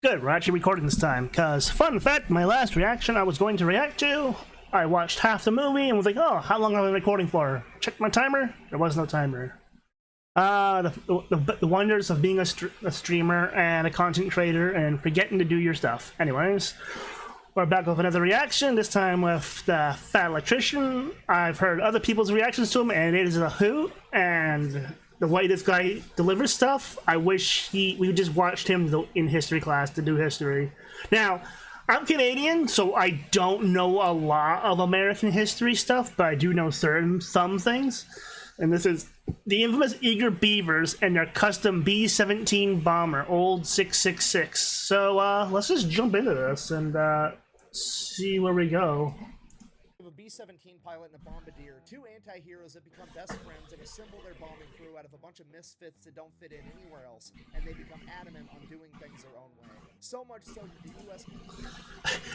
Good, we're actually recording this time, because, fun fact, my last reaction I was going to react to, I watched half the movie and was like, oh, how long have I been recording for? Check my timer. There was no timer. The wonders of being a streamer and a content creator and forgetting to do your stuff. Anyways, we're back with another reaction, this time with the Fat Electrician. I've heard other people's reactions to him, and it is a hoot, and the way this guy delivers stuff, I wish we just watched him in history class to do history. Now, I'm Canadian, so I don't know a lot of American history stuff, but I do know some things. And this is the infamous Eager Beavers and their custom B-17 bomber, old 666. So let's just jump into this and see where we go. A B-17 pilot and a bombardier, two anti-heroes that become best friends and assemble their bombing crew out of a bunch of misfits that don't fit in anywhere else, and they become adamant on doing things their own way. So much so that the U.S.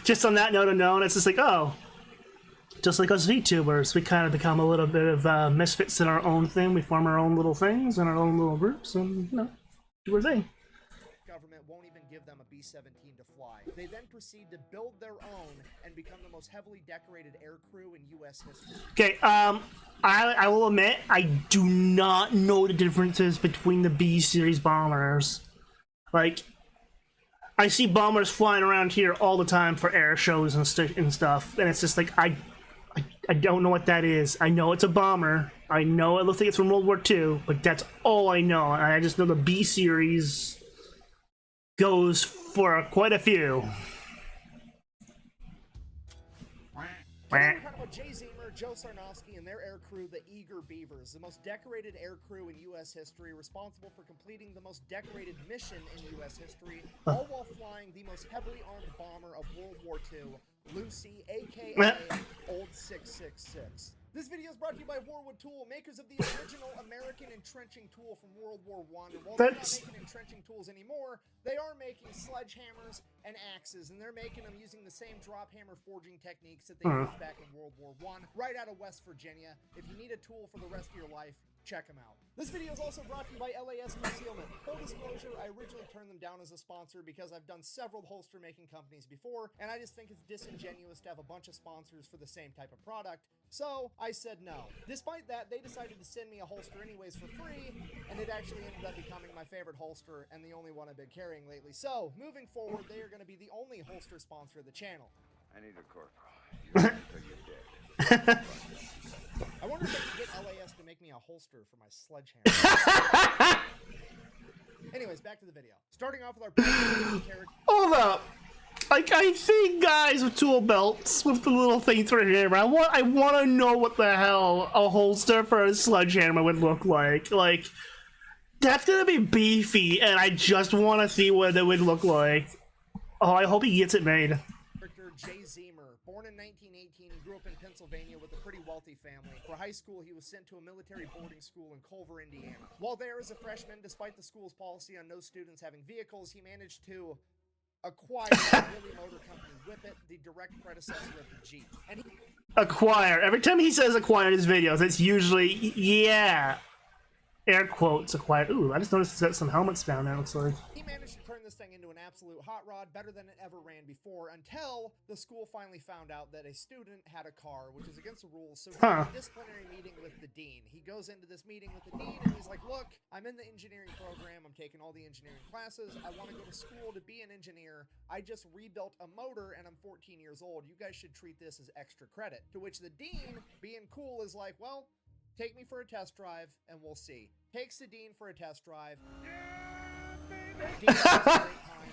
Just on that note alone, it's just like, oh, just like us VTubers, we kind of become a little bit of misfits in our own thing. We form our own little things and our own little groups, and, you know, do our thing. Government won't even give them a B-17 to fly. They then proceed to build their own and become the most heavily decorated air crew in U.S. history. Okay, I will admit, I do not know the differences between the B-series bombers. Like, I see bombers flying around here all the time for air shows and stuff, and it's just like, I don't know what that is. I know it's a bomber. I know it looks like it's from World War II, but that's all I know. And I just know the B-series goes for quite a few. We're talking about Jay Zemer, Joe Sarnofsky, and their air crew, the Eager Beavers, the most decorated air crew in U.S. history, responsible for completing the most decorated mission in U.S. history, all while flying the most heavily armed bomber of World War II, Lucy, aka Old 666. This video is brought to you by Warwood Tool, makers of the original American entrenching tool from World War I. And while they're not making entrenching tools anymore, they are making sledgehammers and axes, and they're making them using the same drop hammer forging techniques that they used back in World War I, right out of West Virginia. If you need a tool for the rest of your life, check them out. This video is also brought to you by LAS Concealment. Full disclosure, I originally turned them down as a sponsor because I've done several holster making companies before, and I just think it's disingenuous to have a bunch of sponsors for the same type of product. So I said no. Despite that, they decided to send me a holster anyways for free, and it actually ended up becoming my favorite holster and the only one I've been carrying lately. So moving forward, they are going to be the only holster sponsor of the channel. I need a corporal. You're dead. I wonder if I can get LAS to make me a holster for my sledgehammer. Anyways, back to the video. Starting off with our character. Hold up. Like, I see guys with tool belts with the little things right here. I want to know what the hell a holster for a sledgehammer would look like. Like, that's gonna be beefy, and I just want to see what it would look like. Oh, I hope he gets it made. Jay Zemer, born in 1918, he grew up in Pennsylvania with a pretty wealthy family. For high school, he was sent to a military boarding school in Culver, Indiana. While there as a freshman, despite the school's policy on no students having vehicles, he managed to acquire the Willie Motor Company Whippet, the direct predecessor of the Jeep. And Acquire. Every time he says acquire in his videos, it's usually, yeah, air quotes, acquire. Ooh, I just noticed it's got some helmets down there, looks like. He managed to turn this thing into an absolute hot rod, better than it ever ran before, until the school finally found out that a student had a car, which is against the rules, so he had a disciplinary meeting with the dean. He goes into this meeting with the dean, and he's like, look, I'm in the engineering program, I'm taking all the engineering classes, I want to go to school to be an engineer, I just rebuilt a motor, and I'm 14 years old, you guys should treat this as extra credit. To which the dean, being cool, is like, well, take me for a test drive, and we'll see. Takes the dean for a test drive. Dean has a great time.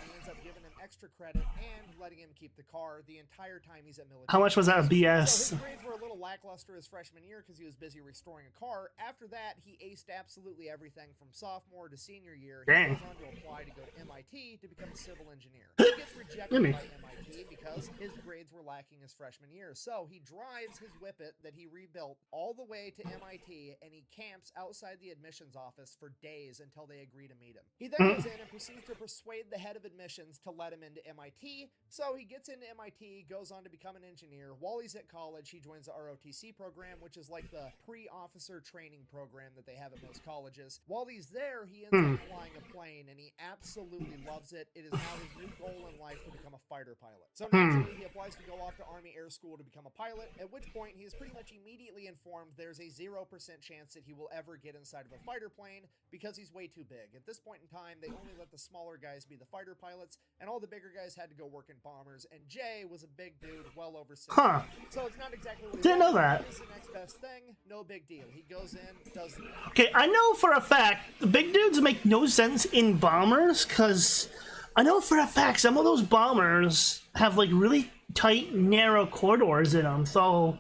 He ends up giving him extra credit and letting him keep the car the entire time he's at military. How much was that BS? So his grades were a little lackluster his freshman year because he was busy restoring a car. After that, he aced absolutely everything from sophomore to senior year. He goes on to apply to go to MIT to become a civil engineer. He gets rejected by MIT. MIT because his grades were lacking his freshman year. So he drives his Whippet that he rebuilt all the way to MIT, and he camps outside the admissions office for days until they agree to meet him. He then goes in and proceeds to persuade the head of admissions to let him into MIT. So he gets into MIT, goes on to become an engineer. While he's at college, he joins the ROTC program, which is like the pre-officer training program that they have at most colleges. While he's there, he ends up flying a plane, and he absolutely loves it. It is now his new goal in life to become a fighter pilot. So naturally, he applies to go off to Army Air School to become a pilot, at which point he is pretty much immediately informed there's a 0% chance that he will ever get inside of a fighter plane because he's way too big. At this point in time, they only let the smaller guys be the fighter pilots, and all the bigger guys had to go work in bombers, and Jay was a big dude, well over 6 feet. So it's not exactly what he Didn't know that. It's the next best thing, no big deal. He goes in, does the Okay, I know for a fact the big dudes make no sense in bombers, because I know for a fact some of those bombers have like really tight, narrow corridors in them. So,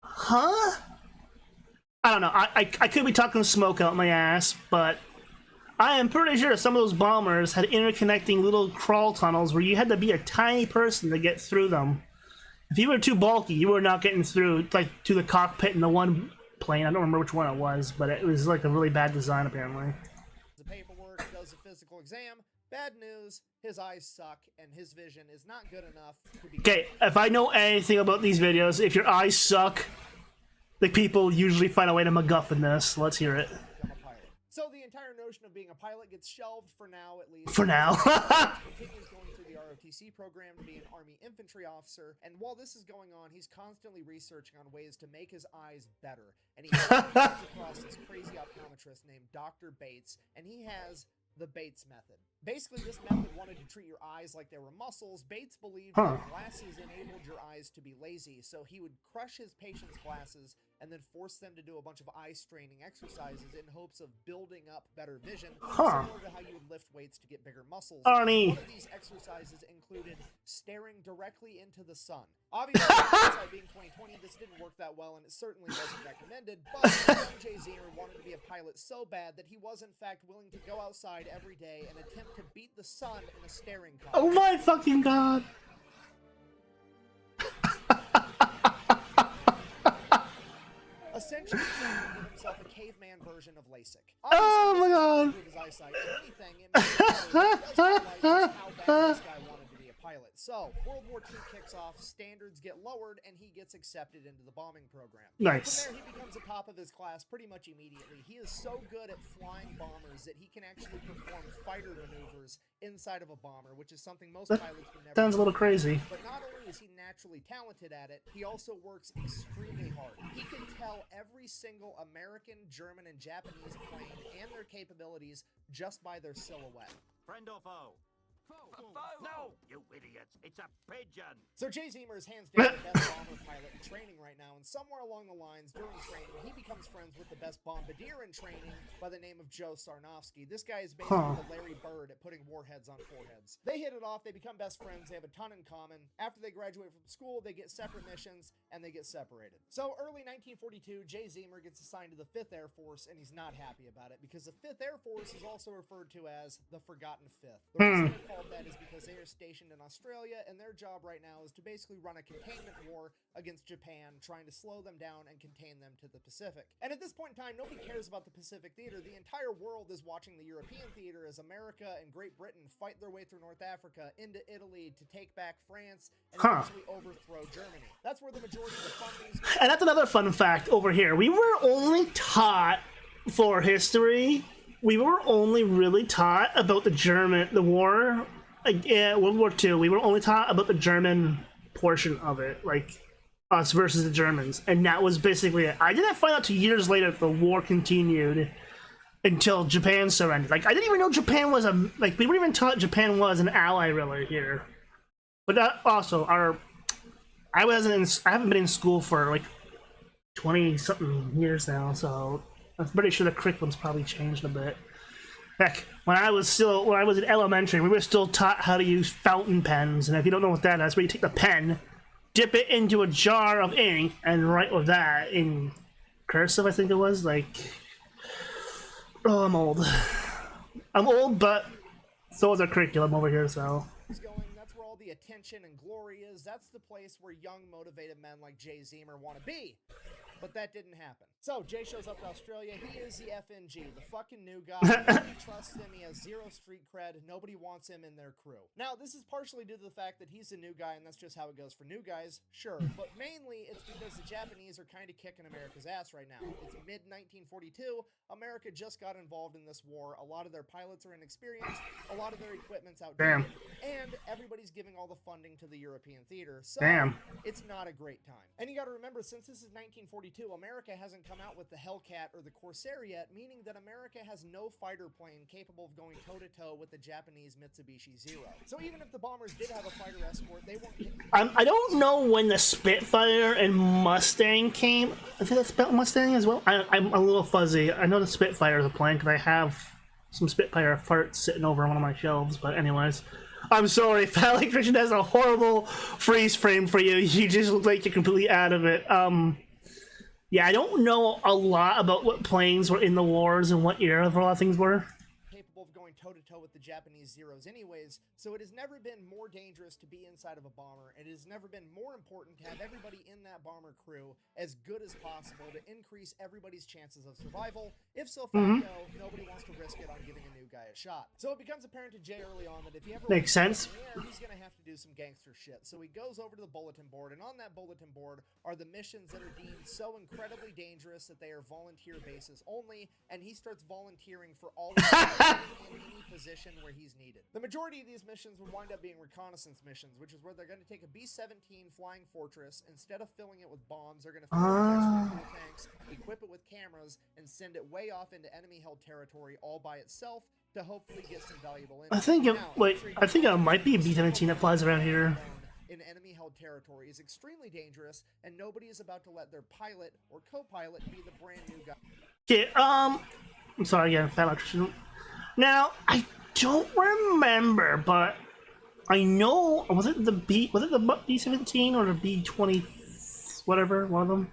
I don't know. I could be talking smoke out my ass, but I am pretty sure some of those bombers had interconnecting little crawl tunnels where you had to be a tiny person to get through them. If you were too bulky, you were not getting through, like, to the cockpit in the one plane. I don't remember which one it was, but it was like a really bad design apparently. the paperwork, does a physical exam. Bad news, his eyes suck, and his vision is not good enough to be... Okay, if I know anything about these videos, if your eyes suck, the people usually find a way to MacGuffin this. Let's hear it. become a pilot. So the entire notion of being a pilot gets shelved for now, at least. For now. Continues going through the ROTC program to be an Army infantry officer, and while this is going on, he's constantly researching on ways to make his eyes better. And he comes across this crazy optometrist named Dr. Bates, and he has the Bates method. Basically, this method wanted to treat your eyes like they were muscles. Bates believed that glasses enabled your eyes to be lazy, so he would crush his patients' glasses and then force them to do a bunch of eye-straining exercises in hopes of building up better vision, similar to how you would lift weights to get bigger muscles. Arnie. One of these exercises included staring directly into the sun. Obviously, hindsight being 2020, this didn't work that well, and it certainly wasn't recommended, but Jay Zemer wanted to be a pilot so bad that he was, in fact, willing to go outside every day and attempt to beat the sun in a staring contest. Oh my fucking god. Essentially trying to give himself a caveman version of LASIK. Oh my god. His eyesight. If anything, it makes it does highlight just how bad this guy wanted to be a pilot. So, World War II kicks off, standards get lowered, and he gets accepted into the bombing program. Nice. From there, he becomes the top of his class pretty much immediately. He is so good at flying bombers that he can actually perform fighter maneuvers inside of a bomber, which is something most pilots would never Sounds a do. little crazy. But not only is he naturally talented at it, he also works extremely hard. He can tell every single American, German, and Japanese plane and their capabilities just by their silhouette. Friend or foe? Foe! No, you idiots! It's a pigeon! So Jay Zemer is hands down the best bomber pilot in training right now, and somewhere along the lines, during training, he becomes friends with the best bombardier in training by the name of Joe Sarnofsky. This guy is basically the Larry Bird at putting warheads on foreheads. They hit it off, they become best friends, they have a ton in common. After they graduate from school, they get separate missions, and they get separated. So early 1942, Jay Zemer gets assigned to the 5th Air Force, and he's not happy about it, because the 5th Air Force is also referred to as the Forgotten Fifth. The reason they're called that is because they are stationed in Australia, and their job right now is to basically run a containment war against Japan, trying to slow them down and contain them to the Pacific. And at this point in time, nobody cares about the Pacific theater. The entire world is watching the European theater as America and Great Britain fight their way through North Africa into Italy to take back France and eventually overthrow Germany. That's where the majority of the funding is. And that's another fun fact over here. We were only taught for history. We were only really taught about the war. World War II, we were only taught about the German portion of it, like us versus the Germans, and that was basically it. I didn't find out till years later that the war continued until Japan surrendered. Like, I didn't even know Japan was we weren't even taught Japan was an ally really here. But that also, I haven't been in school for like 20-something years now, so I'm pretty sure the curriculum's probably changed a bit. Heck, when I was in elementary, we were still taught how to use fountain pens, and if you don't know what that is, where you take the pen, dip it into a jar of ink, and write with that in cursive, I think it was. Like, oh, I'm old. I'm old, but so is our curriculum over here, so. Going. That's where all all the attention and glory is, that's the place where young, motivated men like Jay Zemer want to be. But that didn't happen. So, Jay shows up to Australia. He is the FNG, the fucking new guy. Nobody trusts him. He has zero street cred. Nobody wants him in their crew. Now, this is partially due to the fact that he's a new guy, and that's just how it goes for new guys. Sure. But mainly, it's because the Japanese are kind of kicking America's ass right now. It's mid-1942. America just got involved in this war. A lot of their pilots are inexperienced. A lot of their equipment's outdated. And everybody's giving all the funding to the European theater. So, it's not a great time. And you gotta remember, since this is 1942, America hasn't come out with the Hellcat or the Corsair yet, meaning that America has no fighter plane capable of going toe-to-toe with the Japanese Mitsubishi Zero. So even if the bombers did have a fighter escort, they weren't... I don't know when the Spitfire and Mustang came. I think that's Mustang as well. I'm a little fuzzy. I know the Spitfire is a plane because I have some Spitfire farts sitting over on one of my shelves, but anyways. I'm sorry, if Electrician has a horrible freeze frame for you, you just look like you're completely out of it. Yeah, I don't know a lot about what planes were in the wars and what era a lot of things were. Capable of going toe-to-toe with the Japanese Zeros anyways, so it has never been more dangerous to be inside of a bomber. It has never been more important to have everybody in that bomber crew as good as possible to increase everybody's chances of survival. If so facto, nobody wants to risk it on giving a new guy a shot. So it becomes apparent to Jay early on that if he ever makes sense, he's gonna have to do some gangster shit. So he goes over to the bulletin board, and on that bulletin board are the missions that are deemed so incredibly dangerous that they are volunteer basis only, and he starts volunteering for all of them in any position where he's needed. The majority of these missions would wind up being reconnaissance missions, which is where they're going to take a B-17 Flying Fortress. Instead of filling it with bombs, they're going to fill it with fuel tanks, equip it with cameras, and send it way off into enemy-held territory all by itself to hopefully get some valuable info. I think it might be a B-17 that flies around here. In enemy-held territory is extremely dangerous, and nobody is about to let their pilot or co-pilot be the brand new guy. Okay, I'm sorry again, Electrician. Now, I don't remember, but I know, was it the B-17 or the B-20, whatever, one of them?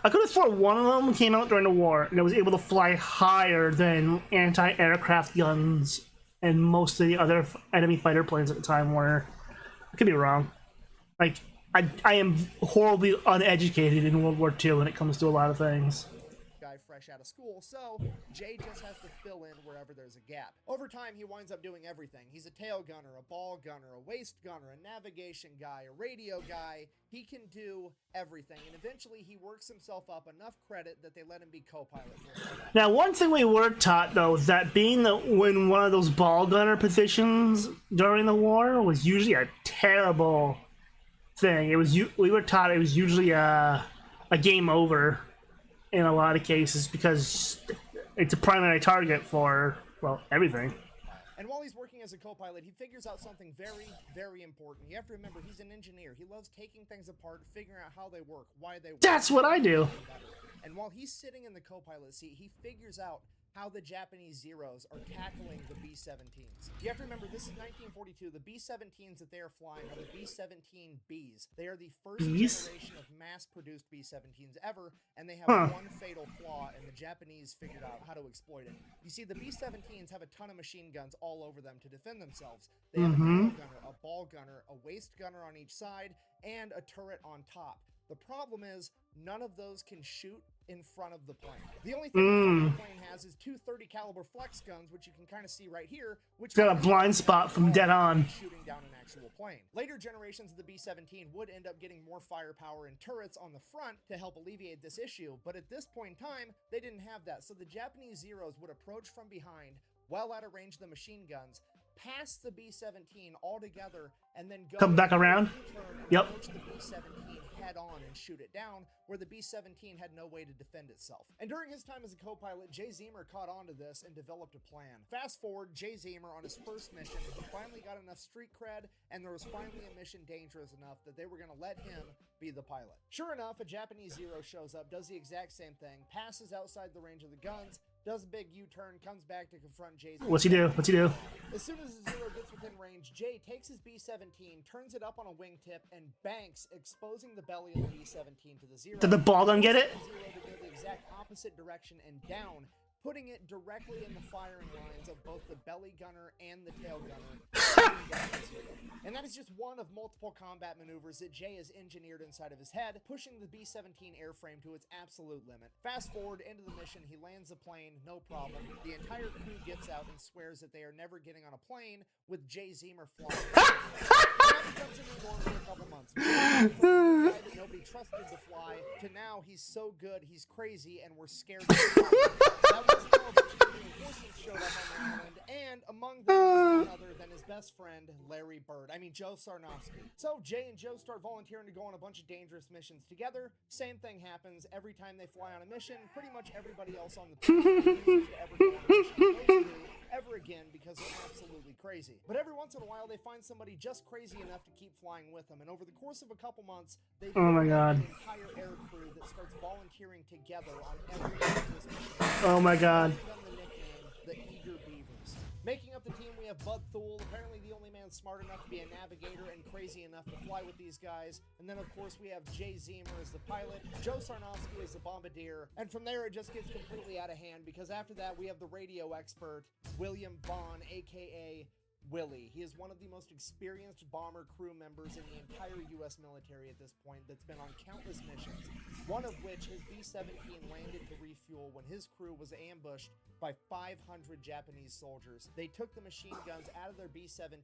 I could have sworn one of them came out during the war, and it was able to fly higher than anti-aircraft guns and most of the other enemy fighter planes at the time were. I could be wrong. Like, I am horribly uneducated in World War II when it comes to a lot of things. Guy fresh out of school, so Jay just has to fill in wherever there's a gap. Over time, he winds up doing everything. He's a tail gunner, a ball gunner, a waist gunner, a navigation guy, a radio guy. He can do everything, and eventually he works himself up enough credit that they let him be co-pilot for him. Now, one thing we were taught, though, is that being in one of those ball gunner positions during the war was usually a terrible thing. We were taught it was usually a game over in a lot of cases because it's a primary target for, well, everything. And while he's working as a co-pilot, he figures out something very, very important. You have to remember, he's an engineer. He loves taking things apart, figuring out how they work, why they work. That's what I do. And while he's sitting in the co-pilot seat, he figures out how the Japanese Zeros are tackling the B-17s. You have to remember, this is 1942. The B-17s that they are flying are the B-17Bs. They are the first generation of mass-produced B-17s ever, and they have one fatal flaw, and the Japanese figured out how to exploit it. You see, the B-17s have a ton of machine guns all over them to defend themselves. They have a tail gunner, a ball gunner, a waist gunner on each side, and a turret on top. The problem is, none of those can shoot in front of the plane. The only thing the plane has is two 30 caliber flex guns, which you can kind of see right here, which got a blind spot from dead on, shooting down an actual plane. Later generations of the B-17 would end up getting more firepower and turrets on the front to help alleviate this issue, but at this point in time, they didn't have that. So the Japanese Zeros would approach from behind, well out of range of the machine guns, pass the B-17 altogether, and then come back around, approach the B-17 head on and shoot it down, where the B-17 had no way to defend itself. And during his time as a co-pilot, Jay Zemer caught on to this and developed a plan. Fast forward, Jay Zemer on his first mission, he finally got enough street cred, and there was finally a mission dangerous enough that they were going to let him be the pilot. Sure enough, a Japanese Zero shows up, does the exact same thing, passes outside the range of the guns, does a big U-turn, comes back to confront Jay. What's he do? As soon as the Zero gets within range, Jay takes his B-17, turns it up on a wingtip, and banks, exposing the belly of the B-17 to the Zero. Did the ball gun get it? Zero to go the exact opposite direction and down, putting it directly in the firing lines of both the belly gunner and the tail gunner. And that is just one of multiple combat maneuvers that Jay has engineered inside of his head, pushing the B-17 airframe to its absolute limit. Fast forward into the mission, he lands the plane, no problem. The entire crew gets out and swears that they are never getting on a plane with Jay Zemer flying. That becomes a new norm for a couple months. From the guy that nobody trusted to fly to now he's so good, he's crazy, and we're scared to fly. That wasn't how a bunch of reinforcements showed up on the island, and among them was none other than his best friend, Joe Sarnofsky. So Jay and Joe start volunteering to go on a bunch of dangerous missions together. Same thing happens every time they fly on a mission. Pretty much everybody else on the team refuses to ever go on a mission ever again because they're absolutely crazy. But every once in a while, they find somebody just crazy enough to keep flying with them. And over the course of a couple months, they Oh my God. an entire air crew that starts volunteering together on every dangerous mission. Oh my God. Giving them the nickname, the Eager Beavers. Making up the team, we have Bud Thule, apparently the only man smart enough to be a navigator and crazy enough to fly with these guys. And then, of course, we have Jay Zemer as the pilot, Joe Sarnofsky as the bombardier. And from there, it just gets completely out of hand because after that, we have the radio expert, William Vaughn, a.k.a. Willie. He is one of the most experienced bomber crew members in the entire U.S. military at this point that's been on countless missions, one of which his B-17 landed to refuel when his crew was ambushed by 500 Japanese soldiers. They took the machine guns out of their B-17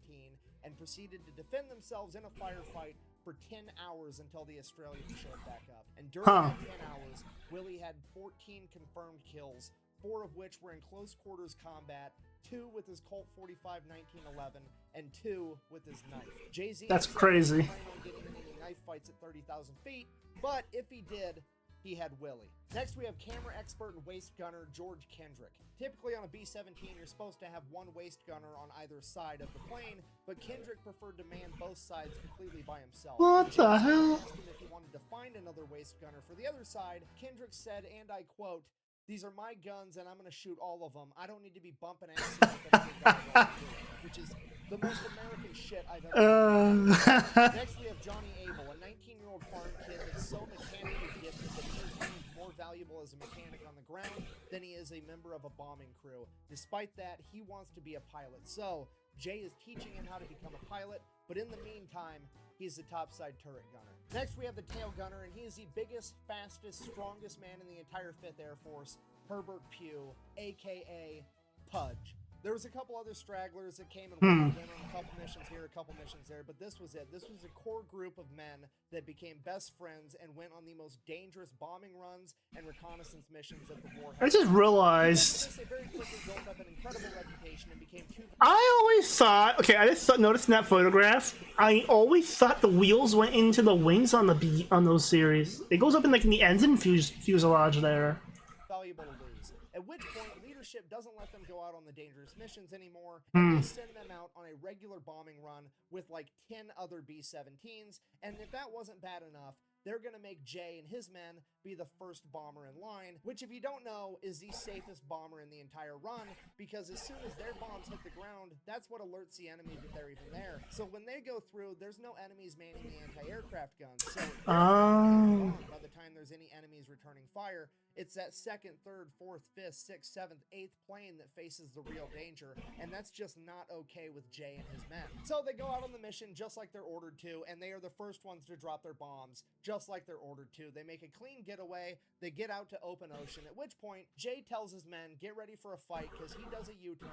and proceeded to defend themselves in a firefight for 10 hours until the Australians showed back up. And during that 10 hours, Willie had 14 confirmed kills, 4 of which were in close quarters combat, 2 with his Colt 45 1911, and 2 with his knife. Jay-Z That's crazy. didn't plan on getting in any knife fights at 30,000 feet, but if he did, he had Willie. Next, we have camera expert and waist gunner George Kendrick. Typically on a B-17, you're supposed to have one waist gunner on either side of the plane, but Kendrick preferred to man both sides completely by himself. What the hell? Asked him if he wanted to find another waist gunner for the other side. Kendrick said, and I quote, "These are my guns, and I'm going to shoot all of them. I don't need to be bumping asses with another guy while I'm doing it," which is the most American shit I've ever heard. Next, we have Johnny Abel, a 19-year-old farm kid that's so mechanically gifted that he is more valuable as a mechanic on the ground than he is a member of a bombing crew. Despite that, he wants to be a pilot. So, Jay is teaching him how to become a pilot, but in the meantime, he's the topside turret gunner. Next, we have the tail gunner, and he is the biggest, fastest, strongest man in the entire 5th Air Force, Herbert Pugh, a.k.a. Pudge. There was a couple other stragglers that came and went on a couple missions here, a couple missions there, but this was it. This was a core group of men that became best friends and went on the most dangerous bombing runs and reconnaissance missions that the war had. I just realized. They very quickly built up an incredible reputation and became two. I always thought. Okay, I just noticed in that photograph. I always thought the wheels went into the wings on the on those series. It goes up in like in the engine fuselage there. Valuable to lose. At which point, leadership doesn't let them go out on the dangerous missions anymore, and they send them out on a regular bombing run with like 10 other B-17s, and if that wasn't bad enough, they're going to make Jay and his men be the first bomber in line, which if you don't know, is the safest bomber in the entire run, because as soon as their bombs hit the ground, that's what alerts the enemy that they're even there. So when they go through, there's no enemies manning the anti-aircraft guns, so by the time there's any enemies returning fire, it's that 2nd, 3rd, 4th, 5th, 6th, 7th, 8th plane that faces the real danger, and that's just not okay with Jay and his men. So they go out on the mission just like they're ordered to, and they are the first ones to drop their bombs, just like they're ordered to. They make a clean getaway, they get out to open ocean, at which point, Jay tells his men, get ready for a fight, because he does a U-turn,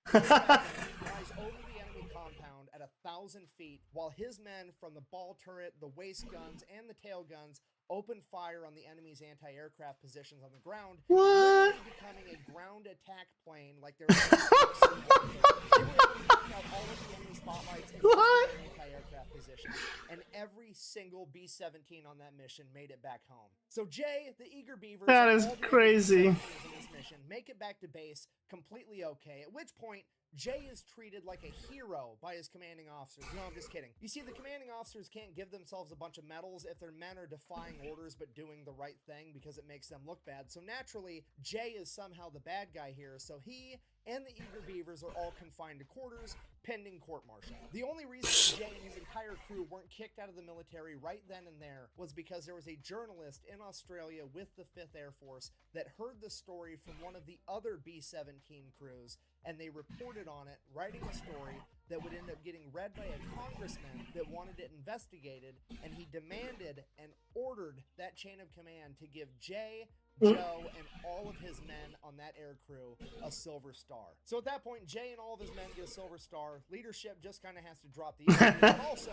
flies over the enemy compound at 1,000 feet, while his men from the ball turret, the waist guns, and the tail guns open fire on the enemy's anti-aircraft positions on the ground, What? becoming a ground attack plane like they were able to knock out all of the enemy spotlights and What? their anti-aircraft positions, and every single B-17 on that mission made it back home. So Jay, the Eager Beavers, That and is all the crazy. B-17s in this mission make it back to base completely okay, at which point Jay is treated like a hero by his commanding officers. No, I'm just kidding. You see, the commanding officers can't give themselves a bunch of medals if their men are defying orders but doing the right thing because it makes them look bad. So naturally, Jay is somehow the bad guy here, so he and the Eager Beavers are all confined to quarters, pending court-martial. The only reason Jay and his entire crew weren't kicked out of the military right then and there was because there was a journalist in Australia with the 5th Air Force that heard the story from one of the other B-17 crews, and they reported on it, writing a story that would end up getting read by a congressman that wanted it investigated, and he demanded and ordered that chain of command to give Jay, Joe, and all of his men on that air crew a silver star. So at that point, Jay and all of his men get a silver star. Leadership just kind of has to drop the issue. But also,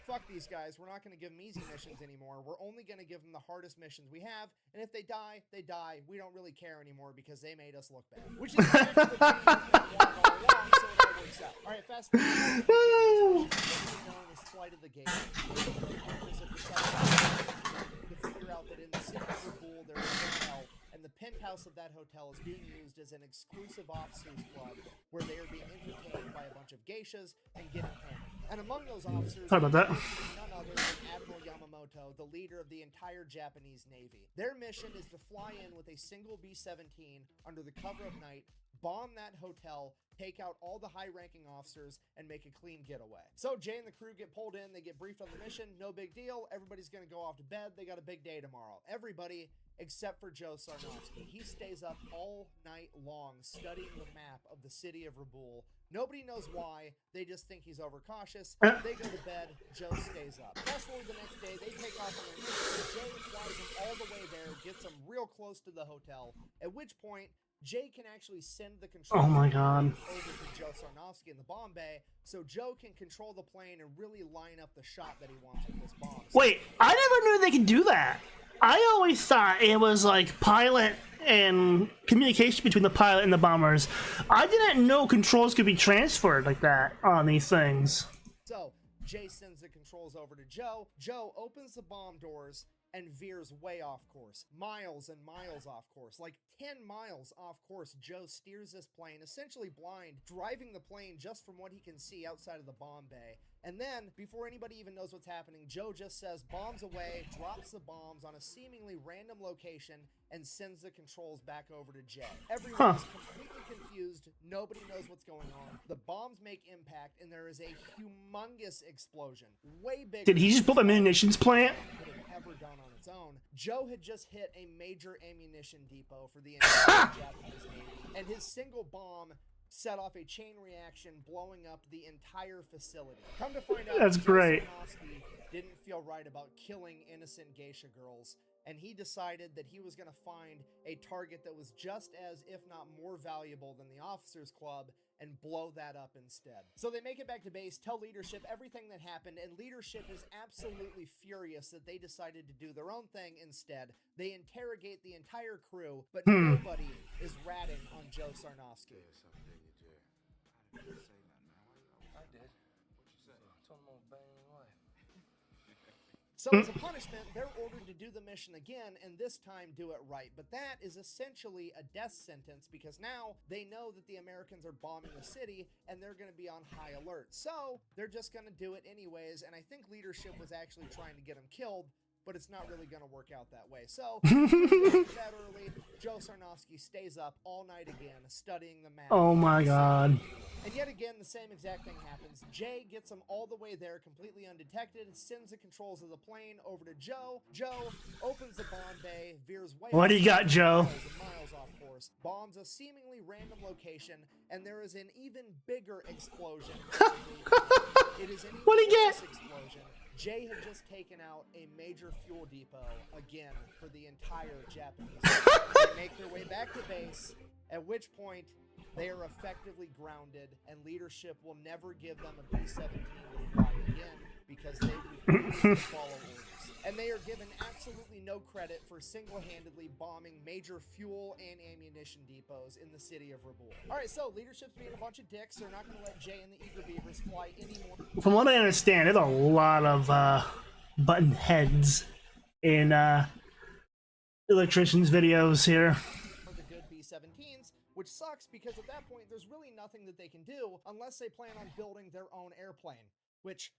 fuck these guys. We're not going to give them easy missions anymore. We're only going to give them the hardest missions we have. And if they die, they die. We don't really care anymore because they made us look bad. Which is exactly what Jay has been wanting all along, so it all works out. All right, fast forward. Known as Flight of the Gate. To figure out that in the city of Kabul there is a hotel, and the penthouse of that hotel is being used as an exclusive officers club where they are being entertained by a bunch of geishas and getting hammered. And among those officers, Sorry about that. none other than Admiral Yamamoto, the leader of the entire Japanese Navy. Their mission is to fly in with a single B-17 under the cover of night, bomb that hotel, take out all the high-ranking officers, and make a clean getaway. So Jay and the crew get pulled in, they get briefed on the mission, no big deal, everybody's gonna go off to bed, they got a big day tomorrow. Everybody except for Joe Sarnowski. He stays up all night long studying the map of the city of Raboul. Nobody knows why, they just think he's overcautious. They go to bed, Joe stays up. Fast forward the next day, they take off on their mission, Jay flies them all the way there, gets them real close to the hotel, at which point Jay can actually send the controls over to Joe Sarnowski in the bomb bay, so Joe can control the plane and really line up the shot that he wants with this bomb. Wait, I never knew they could do that. I always thought it was like pilot and communication between the pilot and the bombers. I didn't know controls could be transferred like that on these things. So Jay sends the controls over to Joe. Joe opens the bomb doors and veers way off course. Miles and miles off course. Like 10 miles off course, Joe steers this plane, essentially blind, driving the plane just from what he can see outside of the bomb bay. And then, before anybody even knows what's happening, Joe just says, bombs away, drops the bombs on a seemingly random location, and sends the controls back over to Jay. Everyone is completely confused. Nobody knows what's going on. The bombs make impact, and there is a humongous explosion. Way bigger. Did he just build a munitions plant? Could have ever done on its own. Joe had just hit a major ammunition depot for the entire Japanese Navy, and his single bomb set off a chain reaction, blowing up the entire facility. Come to find out, That's great. Sarnowski didn't feel right about killing innocent geisha girls, and he decided that he was going to find a target that was just as, if not more valuable than the officers club, and blow that up instead. So they make it back to base, tell leadership everything that happened, and leadership is absolutely furious that they decided to do their own thing instead. They interrogate the entire crew, but nobody is ratting on Joe Sarnowski. I didn't say nothing, man. I did. What you say? I told him I was banging your wife. So as a punishment, they're ordered to do the mission again, and this time do it right. But that is essentially a death sentence, because now they know that the Americans are bombing the city, and they're going to be on high alert. So they're just going to do it anyways, and I think leadership was actually trying to get them killed, but it's not really going to work out that way. So, that early, Joe Sarnowski stays up all night again, studying the map. Oh my god. And yet again, the same exact thing happens. Jay gets them all the way there, completely undetected, sends the controls of the plane over to Joe. Joe opens the bomb bay, veers way What do you got, Joe? miles off course, bombs a seemingly random location, and there is an even bigger explosion. It is an What'd he get? explosion. Jay had just taken out a major fuel depot again for the entire Japanese. They make their way back to base, at which point they are effectively grounded, and leadership will never give them a B-17 to fly again because they refuse to follow orders. And they are given absolutely no credit for single-handedly bombing major fuel and ammunition depots in the city of Raboul. Alright, so leadership's being a bunch of dicks. They're not going to let Jay and the Eager Beavers fly anymore. From what I understand, there's a lot of button heads in Electrician's videos here. For the good B-17s, which which sucks because at that point there's really nothing that they can do unless they plan on building their own airplane, which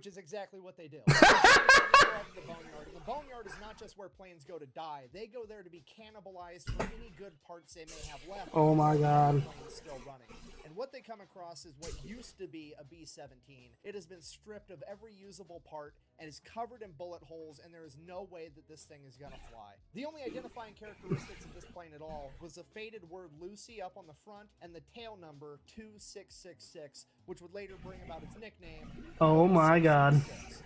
is exactly what they do. The boneyard. And the boneyard is not just where planes go to die. They go there to be cannibalized for any good parts they may have left. Oh my god. Plane's still running. And what they come across is what used to be a B-17. It has been stripped of every usable part and is covered in bullet holes, and there is no way that this thing is gonna fly. The only identifying characteristics of this plane at all was the faded word Lucy up on the front and the tail number 2666, which would later bring about its nickname. Oh my god.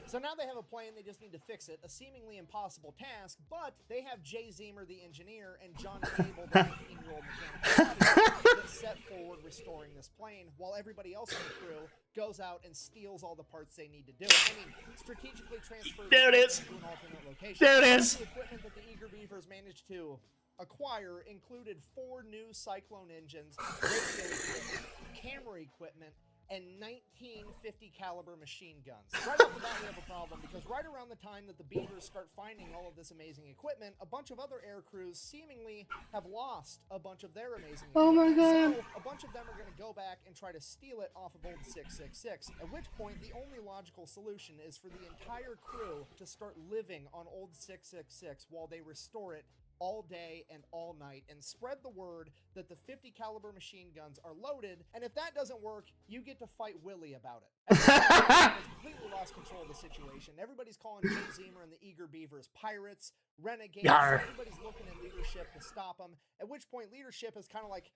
So now they have a plane, they just need to fix it. A seemingly impossible task, but they have Jay Zemer, the engineer, and John Cable, the 19-year-old mechanical, that set forward restoring this plane, while everybody else in the crew goes out and steals all the parts they need to do it. I mean, strategically transfer There it is. to an alternate location. There it is. The equipment that the Eager Beavers managed to acquire included 4 new Cyclone engines, radio equipment, camera equipment, and 1950 caliber machine guns. Right off the bat, we have a problem because right around the time that the Beavers start finding all of this amazing equipment, a bunch of other air crews seemingly have lost a bunch of their amazing equipment. Oh my god. So a bunch of them are going to go back and try to steal it off of old 666, at which point the only logical solution is for the entire crew to start living on old 666 while they restore it all day and all night and spread the word that the 50 caliber machine guns are loaded, and if that doesn't work, you get to fight Willie about it. Has completely lost control of the situation. Everybody's calling Jay Zemer and the Eager Beavers pirates, renegades. Yar. Everybody's looking at leadership to stop them, at which point leadership is kind of like,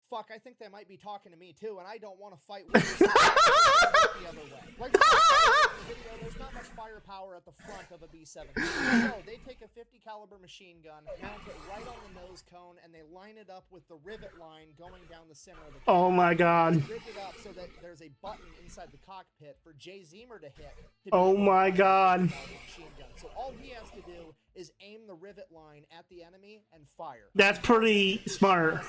fuck, I think they might be talking to me too, and I don't want to fight with you. The other way. Like in the video, there's not much firepower at the front of a B-17. So they take a 50 caliber machine gun, mount it right on the nose cone, and they line it up with the rivet line going down the center of the gun. Oh my god. Rigged it up so that there's a button inside the cockpit for Jay Zemer to hit. Oh my god. Machine gun. So all he has to do is aim the rivet line at the enemy and fire. That's pretty smart.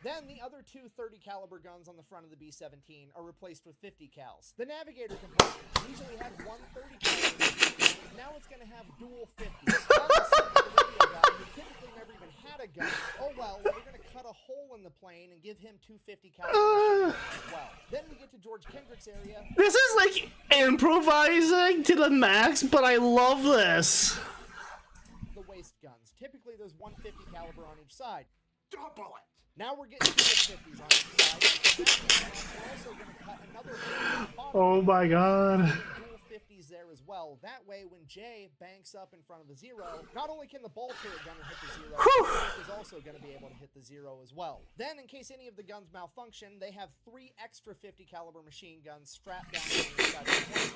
Then the other 2 30 caliber guns on the front of the B-17 are replaced with 50 cals. The navigator compartment usually had 1 30 caliber. Now it's going to have dual 50s. Now the radio guy who typically never even had a gun. Oh well, we're going to cut a hole in the plane and give him 2 50 caliber machine guns as well. Then we get to George Kendrick's area. This is like improvising to the max, but I love this. The waist guns. Typically there's 150 caliber on each side. Double it! Now we're getting 50s on each side. We're also going to cut another hole in the bottom. Oh my god. Dual 50s there as well. That way, when Jay banks up in front of the zero, not only can the ball turret gunner hit the zero, the is also going to be able to hit the zero as well. Then, in case any of the guns malfunction, they have 3 extra 50 caliber machine guns strapped down on the inside of the plane.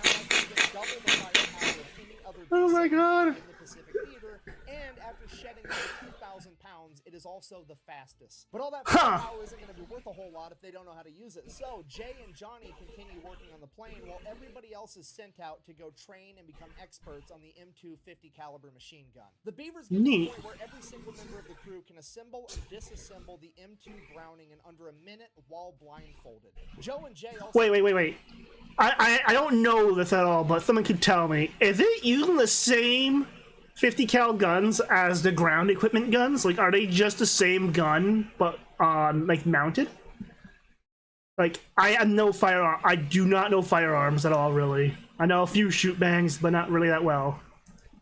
Now has double the firepower of any other Oh my god. in the Pacific Theater, and after shedding over 2,000 pounds, it is also the fastest. But all that firepower isn't going to be worth a whole lot if they don't know how to use it. So Jay and Johnny continue working on the plane while everybody else is sent out to go train and become experts on the M2 50 caliber machine gun. The Beavers get to the point where every single member of the crew can assemble and disassemble the M2 Browning in under a minute while blindfolded. Joe and Jay also... Wait. I don't know this at all, but someone could tell me. Is it using the same 50 cal guns as the ground equipment guns? Like, are they just the same gun, but, like, mounted? Like, I do not know firearms at all, really. I know a few shoot bangs, but not really that well.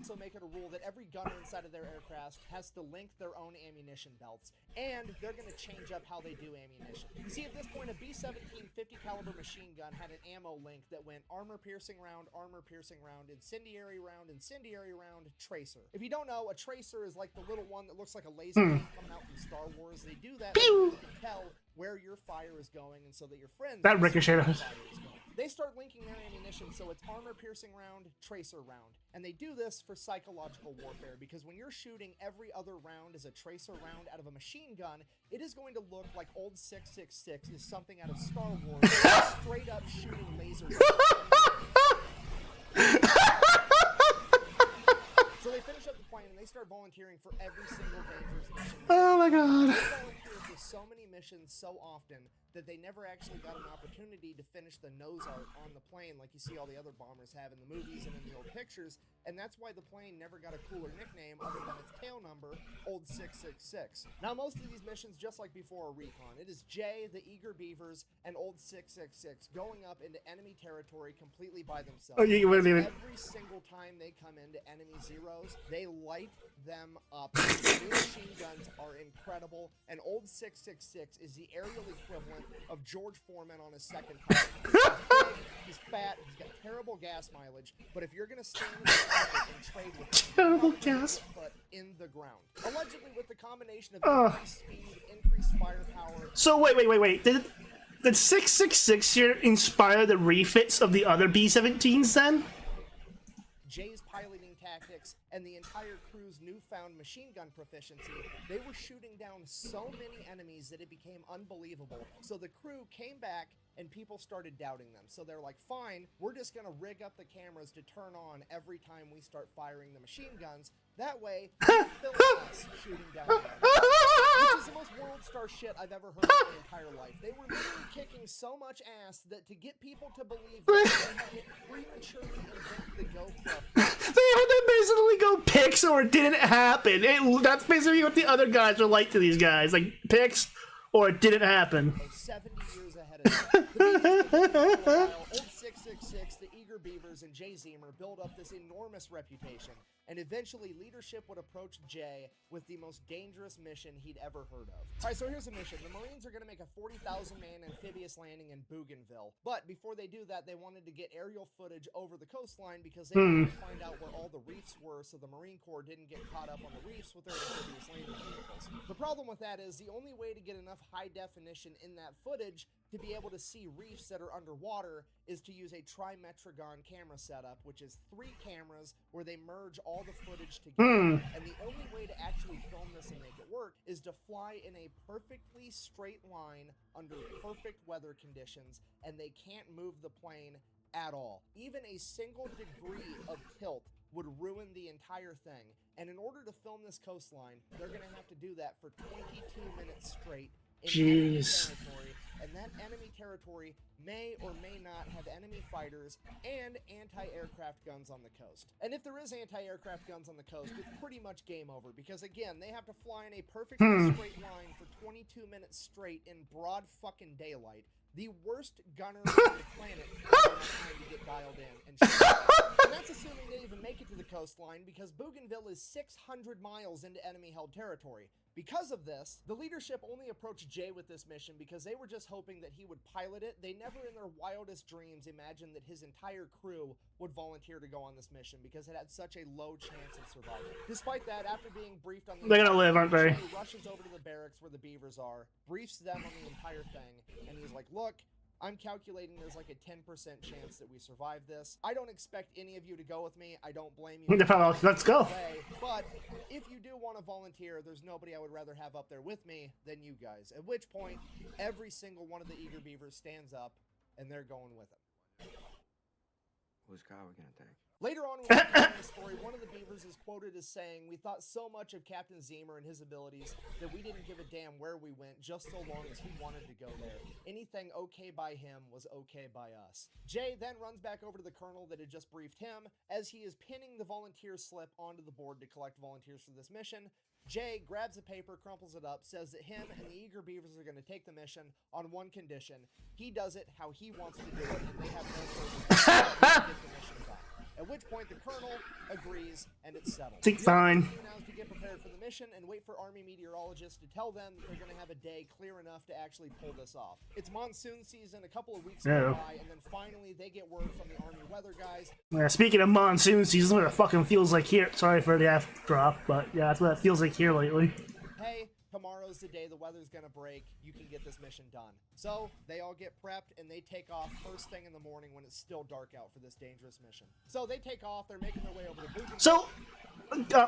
Also make it a rule that every gunner inside of their aircraft has to link their own ammunition belts, and they're going to change up how they do ammunition. You see, at this point, a B-17 50 caliber machine gun had an ammo link that went armor-piercing round, incendiary round, tracer. If you don't know, a tracer is like the little one that looks like a laser gun coming out from Star Wars. They do that so you can tell where your fire is going, and so that your friends That ricocheted. They start linking their ammunition so it's armor-piercing round, tracer round. And they do this for psychological warfare, because when you're shooting every other round as a tracer round out of a machine gun, it is going to look like old 666 is something out of Star Wars, straight up shooting lasers. So they finish up the plane and they start volunteering for every single dangerous mission. Oh my god. They volunteer with so many missions so often that they never actually got an opportunity to finish the nose art on the plane like you see all the other bombers have in the movies and in the old pictures, and that's why the plane never got a cooler nickname other than its tail number, Old 666. Now, most of these missions, just like before, are recon. It is Jay, the Eager Beavers, and Old 666 going up into enemy territory completely by themselves. Oh, you wait a minute. Every single time they come into enemy zeros, they light them up. The new machine guns are incredible, and Old 666 is the aerial equivalent of George Foreman on his second time. He's fat, he's got terrible gas mileage, but if you're gonna stand in the market and trade with him, Terrible gas. but in the ground. Allegedly with the combination of increased speed, increased firepower. So wait. Did 666 here inspire the refits of the other B-17s then? Jay's piloting tactics and the entire crew's newfound machine gun proficiency, they were shooting down so many enemies that it became unbelievable. So the crew came back and people started doubting them. So they're like, fine, we're just gonna rig up the cameras to turn on every time we start firing the machine guns. That way, they'll film us shooting down enemies. Which is the most World Star shit I've ever heard in my entire life. They were literally kicking so much ass that to get people to believe that they had prematurely invented the GoPro. They had to basically go pics or it didn't happen. That's basically what the other guys are like to these guys. Like, pics or it didn't happen. 70 years ahead of them. The Beavers been doing it for a while. Old 666, the Eager Beavers, and Jay Zemer build up this enormous reputation, and eventually leadership would approach Jay with the most dangerous mission he'd ever heard of. Alright, so here's a mission. The Marines are going to make a 40,000-man amphibious landing in Bougainville, but before they do that, they wanted to get aerial footage over the coastline because they wanted to find out where all the reefs were so the Marine Corps didn't get caught up on the reefs with their amphibious landing vehicles. The problem with that is the only way to get enough high definition in that footage to be able to see reefs that are underwater is to use a trimetragon camera setup, which is 3 cameras where they merge all the footage together. And the only way to actually film this and make it work is to fly in a perfectly straight line under perfect weather conditions, and they can't move the plane at all. Even a single degree of tilt would ruin the entire thing. And in order to film this coastline, they're going to have to do that for 22 minutes straight in enemy territory, and that enemy territory may or may not have enemy fighters and anti-aircraft guns on the coast. And if there is anti-aircraft guns on the coast, it's pretty much game over, because again, they have to fly in a perfectly straight line for 22 minutes straight in broad fucking daylight. The worst gunners on the planet have time to get dialed in and shoot. And that's assuming they even make it to the coastline, because Bougainville is 600 miles into enemy-held territory. Because of this, the leadership only approached Jay with this mission because they were just hoping that he would pilot it. They never in their wildest dreams imagined that his entire crew would volunteer to go on this mission because it had such a low chance of survival. Despite that, after being briefed on the They're gonna live, aren't they? Jay rushes over to the barracks where the Beavers are, briefs them on the entire thing, and he's like, look, I'm calculating there's like a 10% chance that we survive this. I don't expect any of you to go with me. I don't blame you. Let's go. But if you do want to volunteer, there's nobody I would rather have up there with me than you guys. At which point, every single one of the Eager Beavers stands up, and they're going with him. Whose car are we gonna take? Later on in the story, one of the Beavers is quoted as saying, "We thought so much of Captain Zemer and his abilities that we didn't give a damn where we went, just so long as he wanted to go there. Anything okay by him was okay by us." Jay then runs back over to the colonel that had just briefed him. As he is pinning the volunteer slip onto the board to collect volunteers for this mission, Jay grabs a paper, crumples it up, says that him and the Eager Beavers are going to take the mission on one condition. He does it how he wants to do it, and they have no choice to get the mission done. At which point the colonel agrees, and it's settled. Fine. Now is to get prepared for the mission and wait for Army meteorologists to tell them that they're going to have a day clear enough to actually pull this off. It's monsoon season, a couple of weeks go by, and then finally they get word from the Army weather guys. Yeah, speaking of monsoon season, what it fucking feels like here. Sorry for the F drop, but yeah, that's what it feels like here lately. Hey, tomorrow's the day the weather's gonna break. You can get this mission done. So they all get prepped and they take off first thing in the morning when it's still dark out for this dangerous mission. So they take off. They're making their way over to Bougainville. So,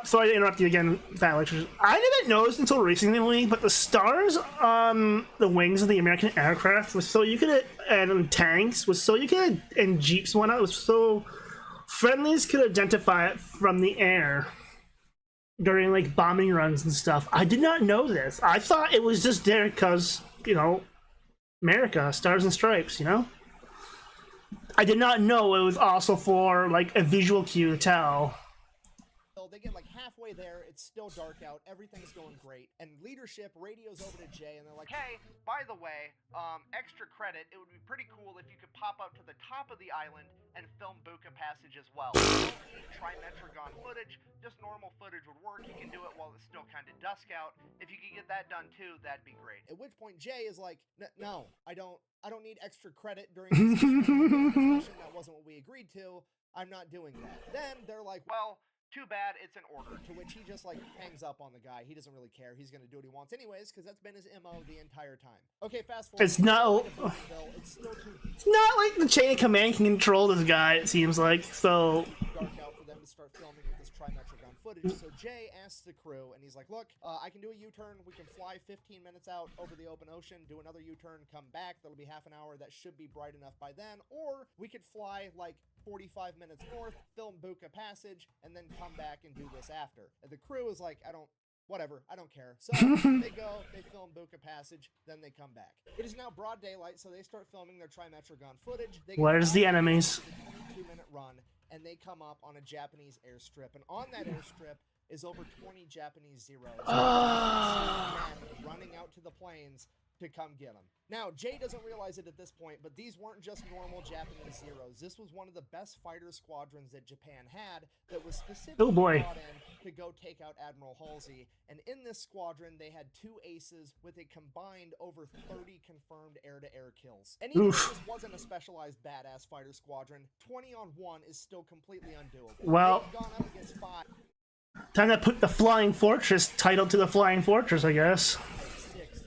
sorry to interrupt you again, Fat Electrician. I didn't notice until recently, but the stars on the wings of the American aircraft was so you could, and tanks was so you could, and jeeps and whatnot, was so friendlies could identify it from the air. during like bombing runs and stuff. I did not know this. I thought it was just there because, you know, America, Stars and Stripes, you know? I did not know it was also for like a visual cue to tell. They get like halfway there, it's still dark out, everything's going great, and leadership radios over to Jay, and they're like, hey, by the way, extra credit, it would be pretty cool if you could pop up to the top of the island and film Buka Passage as well. You don't need Trimetragon footage, just normal footage would work, you can do it while it's still kind of dusk out. If you could get that done too, that'd be great. At which point Jay is like, no, I don't need extra credit during this session. That wasn't what we agreed to. I'm not doing that. Then they're like, well, too bad, it's an order. To which he just like hangs up on the guy. He doesn't really care. He's gonna do what he wants anyways, because that's been his MO the entire time. Okay, fast forward. It's not. It's still too It's not like the chain of command can control this guy. It seems like so. dark out for them to start filming with this Trimetragon footage. So Jay asks the crew, and he's like, "Look, I can do a U-turn. We can fly 15 minutes out over the open ocean, do another U-turn, come back. That'll be half an hour. That should be bright enough by then. Or we could fly like 45 minutes north, film Buka Passage, and then come back and do this after." And the crew is like, whatever, I don't care. So they go, they film Buka Passage, then they come back. It is now broad daylight, so they start filming their Trimetragon footage. Where's the enemies? 22-minute run, and they come up on a Japanese airstrip. And on that airstrip is over 20 Japanese Zeros. Running out to the planes to come get them. Now, Jay doesn't realize it at this point, but these weren't just normal Japanese Zeros. This was one of the best fighter squadrons that Japan had that was specifically brought in to go take out Admiral Halsey. And in this squadron, they had 2 aces with a combined over 30 confirmed air-to-air kills. And even if this wasn't a specialized badass fighter squadron, 20 on 1 is still completely undoable. Well, they've gone up against 5. Time to put the Flying Fortress title to the Flying Fortress, I guess.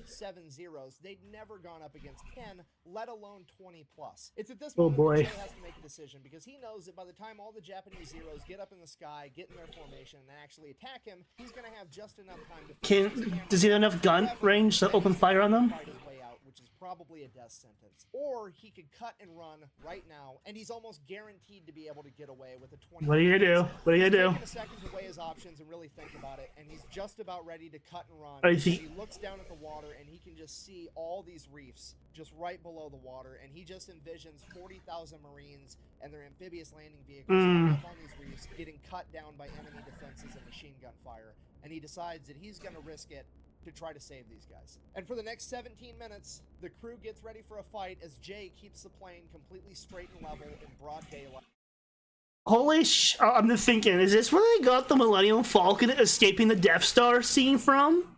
7 Zeros. They'd never gone up against 10, let alone 20 plus. It's at this Oh moment boy. that Jay has to make a decision, because he knows that by the time all the Japanese Zeros get up in the sky, get in their formation, and actually attack him, he's going to have just enough time to Does he have enough gun range to open fire on them? fight his way out, which is probably a death sentence. Or he could cut and run right now, and he's almost guaranteed to be able to get away with a 20. What are you gonna do? What are you gonna do? Taking a second to weigh his options and really think about it, and he's just about ready to cut and run. He looks down at the water, and he can just see all these reefs just right below the water, and he just envisions 40,000 Marines and their amphibious landing vehicles up on these reefs getting cut down by enemy defenses and machine gun fire, and he decides that he's going to risk it to try to save these guys. And for the next 17 minutes, the crew gets ready for a fight as Jay keeps the plane completely straight and level in broad daylight. Holy I'm just thinking, is this where they got the Millennium Falcon escaping the Death Star scene from?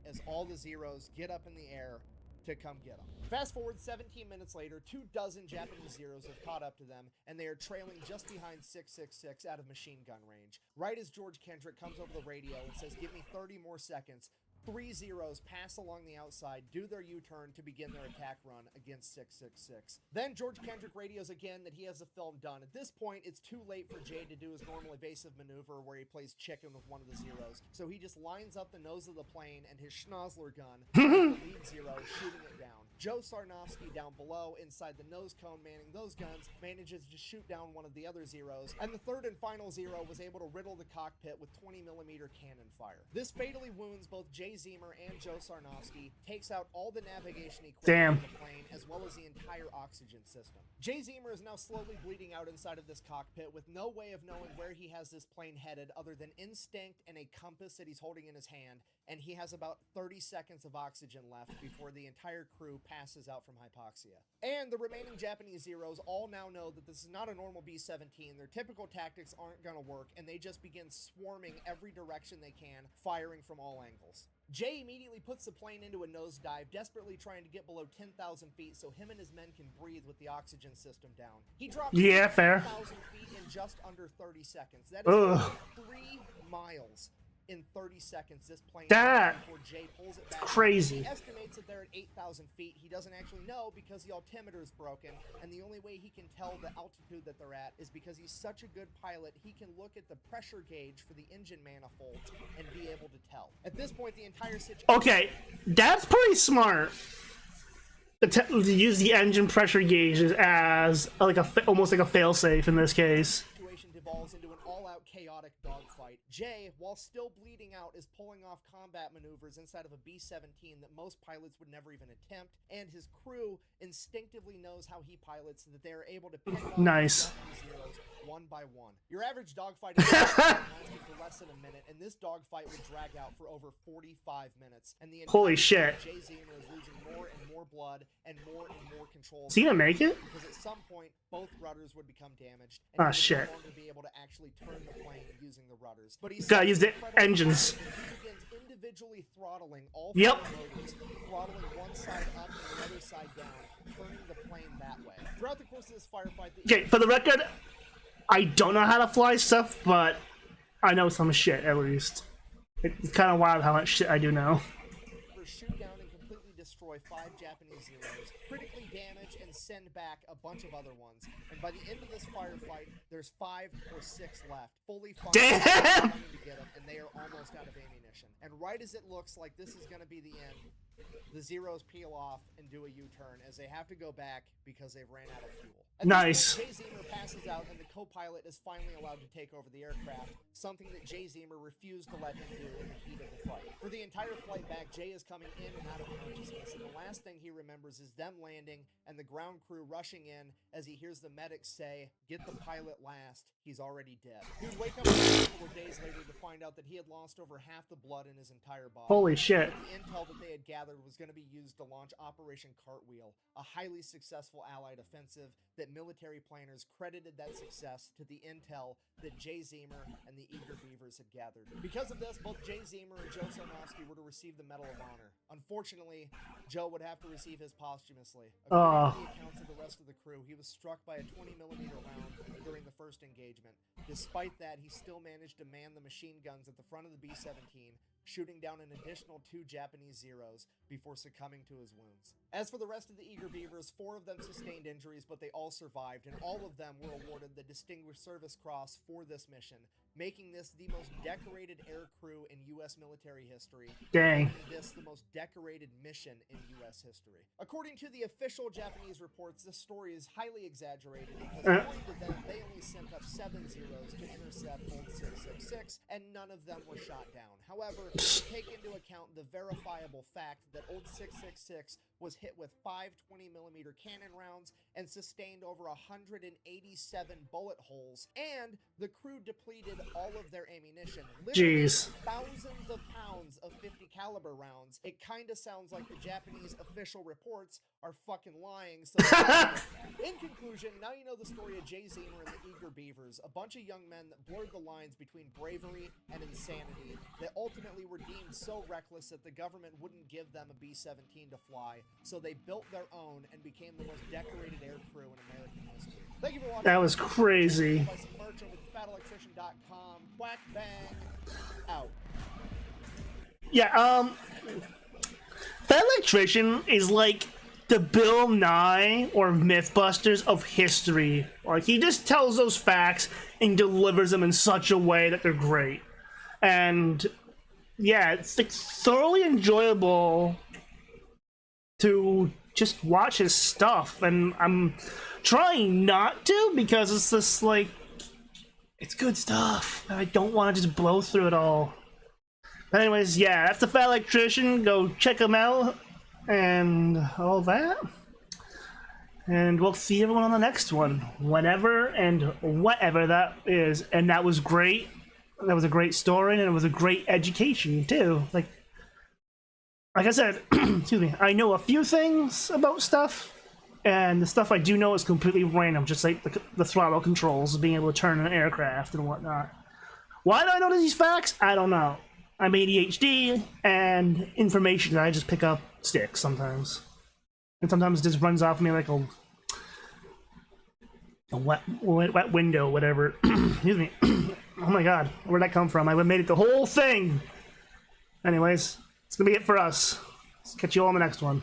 As all the Zeros get up in the air to come get them. Fast forward 17 minutes later, 24 Japanese Zeros have caught up to them, and they are trailing just behind 666 out of machine gun range. Right as George Kendrick comes over the radio and says, "Give me 30 more seconds," 3 Zeros pass along the outside, do their U-turn to begin their attack run against 666. Then George Kendrick radios again that he has the film done. At this point, it's too late for Jay to do his normal evasive maneuver where he plays chicken with one of the Zeros. So he just lines up the nose of the plane and his schnozzler gun, the lead Zero, shooting it down. Joe Sarnofsky down below, inside the nose cone manning those guns, manages to shoot down one of the other Zeros, and the third and final Zero was able to riddle the cockpit with 20mm cannon fire. This fatally wounds both Jay Zemer and Joe Sarnofsky, takes out all the navigation equipment of the plane, as well as the entire oxygen system. Jay Zemer is now slowly bleeding out inside of this cockpit with no way of knowing where he has this plane headed other than instinct and a compass that he's holding in his hand, and he has about 30 seconds of oxygen left before the entire crew passes out from hypoxia. And the remaining Japanese Zeros all now know that this is not a normal B-17, their typical tactics aren't gonna work, and they just begin swarming every direction they can, firing from all angles. Jay immediately puts the plane into a nosedive, desperately trying to get below 10,000 feet so him and his men can breathe with the oxygen system down. He drops 10,000 feet in just under 30 seconds. That is over 3 miles. In 30 seconds, this plane before Jay pulls it back. Crazy. He estimates that they're at 8,000 feet. He doesn't actually know because the altimeter is broken, and the only way he can tell the altitude that they're at is because he's such a good pilot, he can look at the pressure gauge for the engine manifolds and be able to tell. At this point, the entire situation... Okay, that's pretty smart. To use the engine pressure gauges as like almost like a failsafe in this case. ...situation devolves into an all-out chaotic dogfight firefight, Jay, while still bleeding out, is pulling off combat maneuvers inside of a B-17 that most pilots would never even attempt, and his crew instinctively knows how he pilots, so that they are able to pick off Nice. the Zeros one by one. Your average dogfight is lasting for less than a minute, and this dogfight would drag out for over 45 minutes. And the Holy entire shit. Jay Zemer is losing more and more blood and more control. Is he gonna make it? Because at some point, both rudders would become damaged, and Ah, he would shit. no longer be able to actually turn the plane using the rudders. But he's Gotta use the incredibly engines. confident that he begins individually throttling all Yep. four motors, throttling one side up and the other side down, turning the plane that way. Throughout the course of this firefight, Okay, for the record, I don't know how to fly stuff, but I know some shit at least. It's kind of wild how much shit I do know. shoot down and completely destroy 5 Japanese Zeros, critically damage and send back a bunch of other ones. And by the end of this firefight, there's 5 or 6 left, fully fired, Damn! coming to get them, and they are almost out of ammunition. And right as it looks like this is going to be the end, the Zeros peel off and do a U-turn as they have to go back because they've ran out of fuel. At Nice. this point, Jay Zemer passes out and the co-pilot is finally allowed to take over the aircraft, something that Jay Zemer refused to let him do in the heat of the fight. For the entire flight back, Jay is coming in and out of consciousness, and the last thing he remembers is them landing and the ground crew rushing in as he hears the medics say, "Get the pilot last, he's already dead." He would wake up a couple of days later to find out that he had lost over half the blood in his entire body. Holy shit. The intel that they had gathered was going to be used to launch Operation Cartwheel, a highly successful Allied offensive that military planners credited that success to the intel that Jay Zemer and the Eager Beavers had gathered. Because of this, both Jay Zemer and Joe Sarnowski were to receive the Medal of Honor. Unfortunately, Joe would have to receive his posthumously. According to the accounts of the rest of the crew, he was struck by a 20mm round during the first engagement. Despite that, he still managed to man the machine guns at the front of the B-17, shooting down an additional 2 Japanese Zeros before succumbing to his wounds. As for the rest of the Eager Beavers, 4 of them sustained injuries, but they all survived, and all of them were awarded the Distinguished Service Cross for this mission, making this the most decorated air crew in U.S. military history. Dang. Making this the most decorated mission in U.S. history. According to the official Japanese reports, this story is highly exaggerated because according to them, they only sent up 7 Zeros to intercept Old 666, and none of them were shot down. However, take into account the verifiable fact that Old 666 was hit with 5 20mm cannon rounds and sustained over 187 bullet holes, and the crew depleted all of their ammunition. Literally Jeez. thousands of pounds of 50 caliber rounds. It kind of sounds like the Japanese official reports are fucking lying. So in conclusion, now you know the story of Jay Zemer and the Eager Beavers, a bunch of young men that blurred the lines between bravery and insanity, that ultimately were deemed so reckless that the government wouldn't give them a B-17 to fly, so they built their own and became the most decorated air crew in American history. Thank you for watching. That was crazy. Buy some merch over at fatelectrician.com. Quack bang out. Yeah, that Electrician is like the Bill Nye or Mythbusters of history. Like, he just tells those facts and delivers them in such a way that they're great. And yeah, it's like thoroughly enjoyable to just watch his stuff, and I'm trying not to because it's just like, it's good stuff. I don't want to just blow through it all. But anyways, yeah, that's the Fat Electrician. Go check him out and all that. And we'll see everyone on the next one, whenever and whatever that is. And that was great. That was a great story, and it was a great education too. Like I said, excuse me, I know a few things about stuff, and the stuff I do know is completely random, just like the throttle controls, being able to turn an aircraft and whatnot. Why do I know these facts? I don't know. I'm ADHD, and information I just pick up sticks sometimes. And sometimes it just runs off me like a wet window, whatever. Excuse me. Oh my god, where'd that come from? I made it the whole thing! Anyways, it's gonna be it for us. Let's catch you all in the next one.